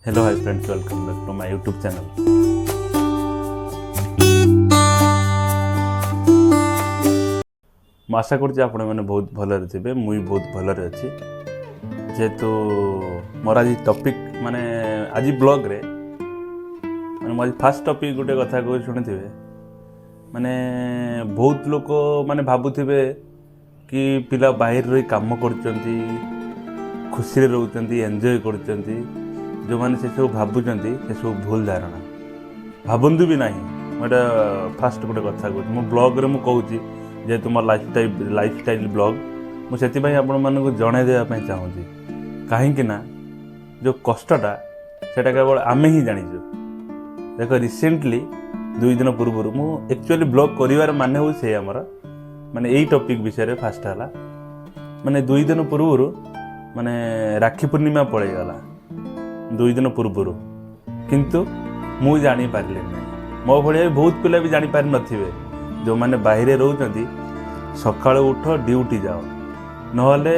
Hello, hi friends, welcome back to my YouTube channel. ମୁଁ ଆଶା କରୁଛି ଆପଣମାନେ ବହୁତ ଭଲରେ ଥିବେ। ମୁଁ ବି ବହୁତ ଭଲରେ ଅଛି। ଯେହେତୁ ମୋର ଆଜି ଟପିକ୍ ମାନେ ଆଜି ବ୍ଲଗ୍ରେ ମାନେ ମୁଁ ଆଜି ଫାର୍ଷ୍ଟ ଟପିକ୍ ଗୋଟେ କଥା କହୁଛି ଶୁଣିଥିବେ। ମାନେ ବହୁତ ଲୋକ ମାନେ ଭାବୁଥିବେ କି ପିଲା ବାହାରେ ରହି କାମ କରୁଛନ୍ତି, ଖୁସିରେ ରହୁଛନ୍ତି, ଏନ୍ଜୟ କରୁଛନ୍ତି। ଯେଉଁମାନେ ସେସବୁ ଭାବୁଛନ୍ତି ସେସବୁ ଭୁଲ ଧାରଣା, ଭାବନ୍ତୁ ବି ନାହିଁ। ମୁଁ ଏଇଟା ଫାର୍ଷ୍ଟ ଗୋଟେ କଥା କହୁଛି, ମୁଁ ବ୍ଲଗ୍ରେ ମୁଁ କହୁଛି ଯେହେତୁ ମୋ ଲାଇଫଷ୍ଟାଇଲ୍ ବ୍ଲଗ୍, ମୁଁ ସେଥିପାଇଁ ଆପଣମାନଙ୍କୁ ଜଣାଇ ଦେବା ପାଇଁ ଚାହୁଁଛି। କାହିଁକି ନା ଯେଉଁ କଷ୍ଟଟା ସେଇଟା କେବଳ ଆମେ ହିଁ ଜାଣିଛୁ। ଦେଖ ରିସେଣ୍ଟଲି 2 ଦିନ ପୂର୍ବରୁ ମୁଁ ଆକ୍ଚୁଆଲି ବ୍ଲଗ୍ କରିବାର ମାନେ ହେଉଛି ସେଇ ଆମର ମାନେ ଏଇ ଟପିକ୍ ବିଷୟରେ ଫାର୍ଷ୍ଟ ହେଲା। ମାନେ 2 ଦିନ ପୂର୍ବରୁ ମାନେ ରାକ୍ଷୀ ପୂର୍ଣ୍ଣିମା ପଳେଇଗଲା 2 ଦିନ ପୂର୍ବରୁ, କିନ୍ତୁ ମୁଁ ଜାଣିପାରିଲି ନାହିଁ। ମୋ ଭଳିଆ ବି ବହୁତ ପିଲା ବି ଜାଣିପାରିନଥିବେ। ଯେଉଁମାନେ ବାହାରେ ରହୁଛନ୍ତି ସକାଳୁ ଉଠ ଡ୍ୟୁଟି ଯାଅ, ନହେଲେ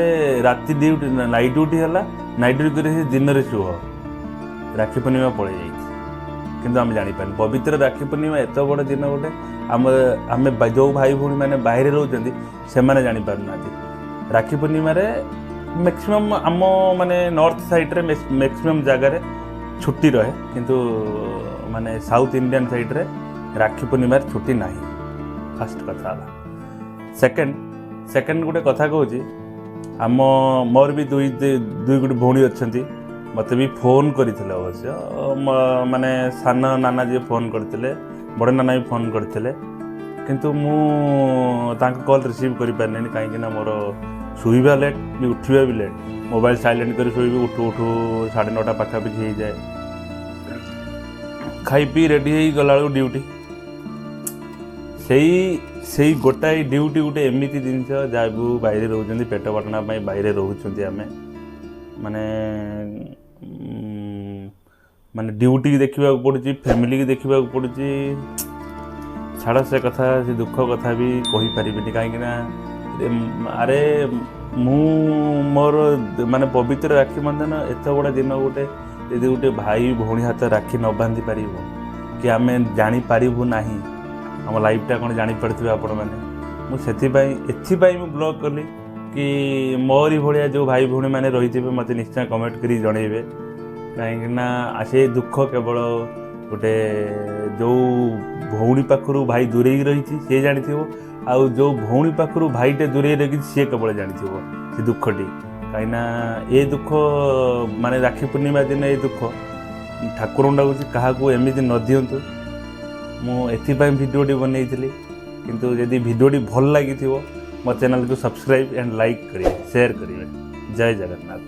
ରାତି ଡ୍ୟୁଟି ନାଇଟ୍ ଡ୍ୟୁଟି ହେଲା, ନାଇଟ୍ ଡ୍ୟୁଟି କରି ଦିନରେ ଶୁଅ, ରାକ୍ଷୀ ପୂର୍ଣ୍ଣିମା ପଳେଇ ଯାଇଛି। କିନ୍ତୁ ଆମେ ଜାଣିପାରିଲୁ ପବିତ୍ର ରାକ୍ଷୀ ପୂର୍ଣ୍ଣିମା ଏତେ ବଡ଼ ଦିନ ଗୋଟେ ଆମେ ଯେଉଁ ଭାଇ ଭଉଣୀ ମାନେ ବାହାରେ ରହୁଛନ୍ତି ସେମାନେ ଜାଣିପାରୁନାହାନ୍ତି। ରାକ୍ଷୀ ପୂର୍ଣ୍ଣିମାରେ ମ୍ୟାକ୍ସିମମ୍ ଆମ ମାନେ ନର୍ଥ ସାଇଡ଼୍ରେ ମ୍ୟାକ୍ସିମମ୍ ଜାଗାରେ ଛୁଟି ରହେ, କିନ୍ତୁ ମାନେ ସାଉଥ୍ ଇଣ୍ଡିଆନ୍ ସାଇଡ଼୍ରେ ରାକ୍ଷୀ ପୂର୍ଣ୍ଣିମାରେ ଛୁଟି ନାହିଁ। ଫାର୍ଷ୍ଟ କଥା ହେଲା। ସେକେଣ୍ଡ ଗୋଟେ କଥା କହୁଛି, ମୋର ବି ଦୁଇ ଗୋଟେ ଭଉଣୀ ଅଛନ୍ତି। ମୋତେ ବି ଫୋନ୍ କରିଥିଲେ ଅବଶ୍ୟ, ମାନେ ସାନ ନାନା ଯିଏ ଫୋନ୍ କରିଥିଲେ, ବଡ଼ ନାନା ବି ଫୋନ୍ କରିଥିଲେ, କିନ୍ତୁ ମୁଁ ତାଙ୍କ କଲ୍ ରିସିଭ୍ କରିପାରିଲିନି। କାହିଁକିନା ମୋର ଶୋଇବା ଲେଟ୍ ବି ଉଠିବା ବି ଲେଟ୍। ମୋବାଇଲ୍ ସାଇଲେଣ୍ଟ କରି ଶୋଇବି, ଉଠୁ 9:30 ପାଖାପାଖି ହେଇଯାଏ। ଖାଇ ପିଇ ରେଡ଼ି ହେଇ ଗଲାବେଳକୁ ଡ୍ୟୁଟି। ସେଇ ଗୋଟାଏ ଡ୍ୟୁଟି ଗୋଟେ ଏମିତି ଜିନିଷ ଯାହାକୁ ବାହାରେ ରହୁଛନ୍ତି, ପେଟ ପାଟଣା ପାଇଁ ବାହାରେ ରହୁଛନ୍ତି। ଆମେ ମାନେ ଡ୍ୟୁଟିକି ଦେଖିବାକୁ ପଡ଼ୁଛି, ଫ୍ୟାମିଲିକି ଦେଖିବାକୁ ପଡ଼ୁଛି। ଛାଡ଼ ସେ କଥା, ସେ ଦୁଃଖ କଥା ବି କହିପାରିବିନି। କାହିଁକିନା ଆରେ ମୁଁ ମୋର ମାନେ ପବିତ୍ର ରାକ୍ଷୀ ବନ୍ଧନ ଏତେ ବଡ଼ ଦିନ ଗୋଟେ, ଯଦି ଗୋଟେ ଭାଇ ଭଉଣୀ ହାତ ରାକ୍ଷୀ ନ ବାନ୍ଧି ପାରିବ କି ଆମେ ଜାଣିପାରିବୁ ନାହିଁ ଆମ ଲାଇଫ୍ଟା କ'ଣ ଜାଣିପାରୁଥିବେ ଆପଣମାନେ। ମୁଁ ଏଥିପାଇଁ ମୁଁ ବ୍ଲଗ୍ କଲି କି ମୋରି ଭଳିଆ ଯେଉଁ ଭାଇ ଭଉଣୀମାନେ ରହିଥିବେ ମୋତେ ନିଶ୍ଚୟ କମେଣ୍ଟ କରି ଜଣାଇବେ। କାହିଁକିନା ସେ ଦୁଃଖ କେବଳ ଗୋଟେ ଯେଉଁ ଭଉଣୀ ପାଖରୁ ଭାଇ ଦୂରେଇକି ରହିଛି ସିଏ ଜାଣିଥିବ, ଆଉ ଯେଉଁ ଭଉଣୀ ପାଖରୁ ଭାଇଟେ ଦୂରେଇ ରଖିଛି ସିଏ କେବଳ ଜାଣିଥିବ ସେ ଦୁଃଖଟି। କାହିଁକିନା ଏ ଦୁଃଖ ମାନେ ରାକ୍ଷୀ ପୂର୍ଣ୍ଣିମା ଦିନ ଏ ଦୁଃଖ ଠାକୁରଙ୍କୁ ଡାକୁଛି କାହାକୁ ଏମିତି ନ ଦିଅନ୍ତୁ। ମୁଁ ଏଥିପାଇଁ ଭିଡ଼ିଓଟି ବନେଇଥିଲି। କିନ୍ତୁ ଯଦି ଭିଡ଼ିଓଟି ଭଲ ଲାଗିଥିବ ମୋ ଚ୍ୟାନେଲକୁ ସବସ୍କ୍ରାଇବ୍ ଆଣ୍ଡ ଲାଇକ୍ କରିବେ, ସେୟାର କରିବେ। ଜୟ ଜଗନ୍ନାଥ।